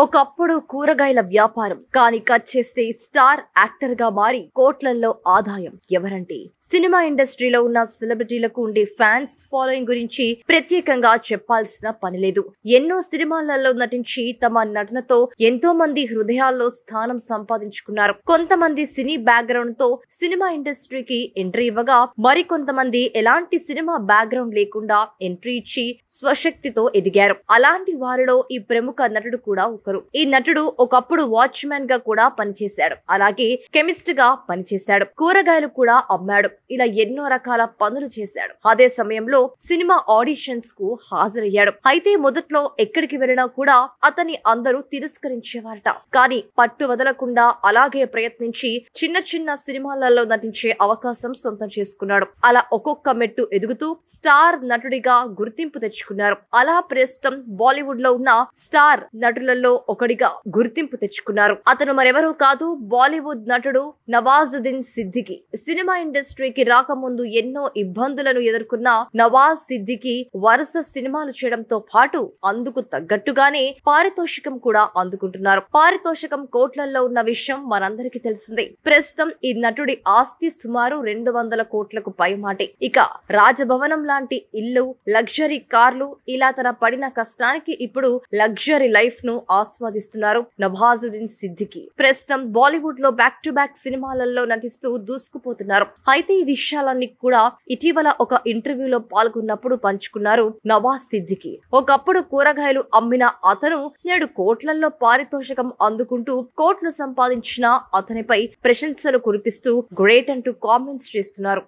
ఒకప్పుడు కూరగాయల వ్యాపారం కానీ కట్ చేస్తే స్టార్ యాక్టర్ గా మారి కోట్లల్లో ఆదాయం. ఎవరంటే సినిమా ఇండస్ట్రీలో ఉన్న సెలబ్రిటీలకు ఉండే ఫ్యాన్స్ ఫాలోయింగ్ గురించి ప్రత్యేకంగా చెప్పాల్సిన పని లేదు. ఎన్నో సినిమాలలో నటించి తమ నటనతో ఎంతో మంది హృదయాల్లో స్థానం సంపాదించుకున్నారు. కొంతమంది సినీ బ్యాక్గ్రౌండ్ తో సినిమా ఇండస్ట్రీకి ఎంట్రీ ఇవ్వగా, మరికొంతమంది ఎలాంటి సినిమా బ్యాక్గ్రౌండ్ లేకుండా ఎంట్రీ ఇచ్చి స్వశక్తితో ఎదిగారు. అలాంటి వారిలో ఈ ప్రముఖ నటుడు కూడా ఒకరు. ఈ నటుడు ఒకప్పుడు వాచ్మెన్ గా కూడా పనిచేశాడు. అలాగే కెమిస్ట్ గా పనిచేశాడు. కూరగాయలు కూడా అమ్మాడు. ఇలా ఎన్నో రకాల పనులు చేశాడు. అదే సమయంలో సినిమా ఆడిషన్స్ కు హాజరయ్యాడు. అయితే మొదట్లో ఎక్కడికి వెళ్ళినా కూడా అతన్ని అందరూ తిరస్కరించేవారట. కానీ పట్టు వదలకుండా అలాగే ప్రయత్నించి చిన్న చిన్న సినిమాలలో నటించే అవకాశం సొంతం చేసుకున్నాడు. అలా ఒక్కొక్క మెట్టు ఎదుగుతూ స్టార్ నటుడిగా గుర్తింపు తెచ్చుకున్నారు. అలా ప్రస్తుతం బాలీవుడ్ లో ఉన్న స్టార్ నటులలో ఒకడిగా గుర్తింపు తెచ్చుకున్నారు. అతను మరెవరూ కాదు, బాలీవుడ్ నటుడు నవాజుద్దీన్ సిద్దికీ. సినిమా ఇండస్ట్రీకి రాకముందు ఎన్నో ఇబ్బందులను ఎదుర్కొన్న నవాజ్ సిద్దికీ వరుస సినిమాలు చేయడంతో పాటు అందుకు తగ్గట్టుగానే పారితోషికం కూడా అందుకుంటున్నారు. పారితోషికం కోట్లల్లో ఉన్న విషయం మనందరికీ తెలిసిందే. ప్రస్తుతం ఈ నటుడి ఆస్తి సుమారు 200 కోట్లకు పైమాటే. ఇక రాజభవనం లాంటి ఇల్లు, లగ్జరీ కార్లు, ఇలా తన పడిన కష్టానికి ఇప్పుడు లగ్జరీ లైఫ్ ను ఆస్వాదిస్తున్నారు నవాజుద్దీన్ సిద్దికీ. ప్రస్తుతం బాలీవుడ్ లో బ్యాక్ టు బ్యాక్ సినిమాలలో నటిస్తూ దూసుకుపోతున్నారు. అయితే ఈ విషయాలన్నీ కూడా ఇటీవల ఒక ఇంటర్వ్యూలో పాల్గొన్నప్పుడు పంచుకున్నారు నవాజ్ సిద్దికీ. ఒకప్పుడు కూరగాయలు అమ్మిన అతను నేడు కోట్లల్లో పారితోషికం అందుకుంటూ కోట్లు సంపాదించిన అతనిపై ప్రశంసలు కురిపిస్తూ గ్రేట్ అంటూ కామెంట్స్ చేస్తున్నారు.